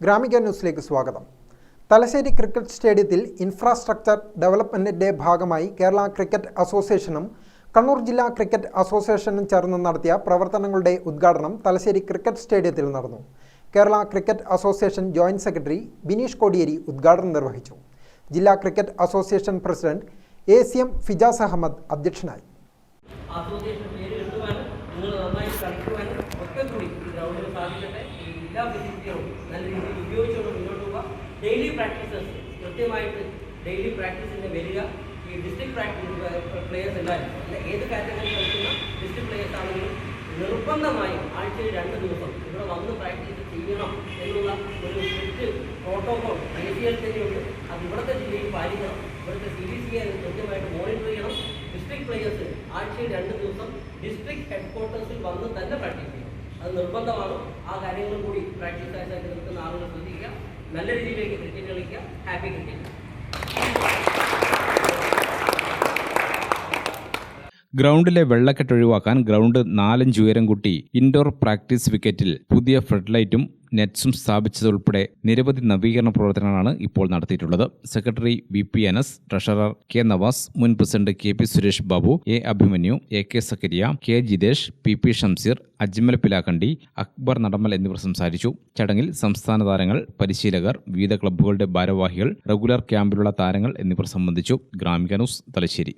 ഗ്രാമിക ന്യൂസിലേക്ക് സ്വാഗതം. തലശ്ശേരി ക്രിക്കറ്റ് സ്റ്റേഡിയത്തിൽ ഇൻഫ്രാസ്ട്രക്ചർ ഡെവലപ്മെന്റിന്റെ ഭാഗമായി കേരള ക്രിക്കറ്റ് അസോസിയേഷനും കണ്ണൂർ ജില്ലാ ക്രിക്കറ്റ് അസോസിയേഷനും ചേർന്ന് നടത്തിയ പ്രവർത്തനങ്ങളുടെ ഉദ്ഘാടനം തലശ്ശേരി ക്രിക്കറ്റ് സ്റ്റേഡിയത്തിൽ നടന്നു. Kerala cricket association joint secretary Bineesh Kodiyeri ഉദ്ഘാടനം നിർവഹിച്ചു. ജില്ലാ cricket association president ACM Fijas Ahammed അധ്യക്ഷനായി. ഡെയിലി പ്രാക്ടീസസ് കൃത്യമായിട്ട് ഡെയിലി പ്രാക്ടീസിന് വരിക. ഈ ഡിസ്ട്രിക്ട് പ്ലേയേഴ്സ് എല്ലാവരും ഏത് കാറ്റഗറി കളിക്കുന്ന ഡിസ്ട്രിക്ട് പ്ലേയേഴ്സ് ആണെങ്കിലും നിർബന്ധമായും ആഴ്ചയിൽ 2 ദിവസം ഇവിടെ വന്ന് പ്രാക്ടീസ് ചെയ്യണം എന്നുള്ള ഒരു സ്ട്രിക്റ്റ് പ്രോട്ടോകോൾ ACL തന്നെയുണ്ട്. അത് ഇവിടുത്തെ ജില്ലയിൽ പാലിക്കണം. ഇവിടുത്തെ CBC കൃത്യമായിട്ട് മോണിറ്റർ ചെയ്യണം. ഡിസ്ട്രിക്ട് പ്ലേയേഴ്സ് ആഴ്ചയിൽ 2 ദിവസം ഡിസ്ട്രിക്ട് ഹെഡ്ക്വാർട്ടേഴ്സിൽ വന്ന് തന്നെ പ്രാക്ടീസ് ചെയ്യണം. അത് നിർബന്ധമാണ്. ആ കാര്യങ്ങളും കൂടി പ്രാക്ടീസ് ആയിട്ട് നിൽക്കുന്ന ആളുകൾ ശ്രദ്ധിക്കുക. നല്ല രീതിയിലേക്ക് ക്രിക്കറ്റ് കളിക്കുക. Happy cricket. ഗ്രൗണ്ടിലെ വെള്ളക്കെട്ട് ഒഴിവാക്കാൻ ഗ്രൗണ്ട് 4 ഇഞ്ച് ഉയരം കൂട്ടി ഇൻഡോർ പ്രാക്ടീസ് വിക്കറ്റിൽ പുതിയ ഫ്ലഡ് ലൈറ്റും നെറ്റ്സും സ്ഥാപിച്ചതുൾപ്പെടെ നിരവധി നവീകരണ പ്രവർത്തനങ്ങളാണ് ഇപ്പോൾ നടത്തിയിട്ടുള്ളത്. Secretary VP Anas, treasurer K Navas, മുൻ president KP Suresh Babu, A Abhimanyu, AK Zakariya, K Jithesh, PP Shamseer, Ajmal Pilakkandi, Akbar Nadamal എന്നിവർ സംസാരിച്ചു. ചടങ്ങിൽ സംസ്ഥാന താരങ്ങൾ, പരിശീലകർ, വിവിധ ക്ലബ്ബുകളുടെ ഭാരവാഹികൾ, റെഗുലർ ക്യാമ്പിലുള്ള താരങ്ങൾ എന്നിവർ സംബന്ധിച്ചു. ഗ്രാമിക ന്യൂസ്, തലശ്ശേരി.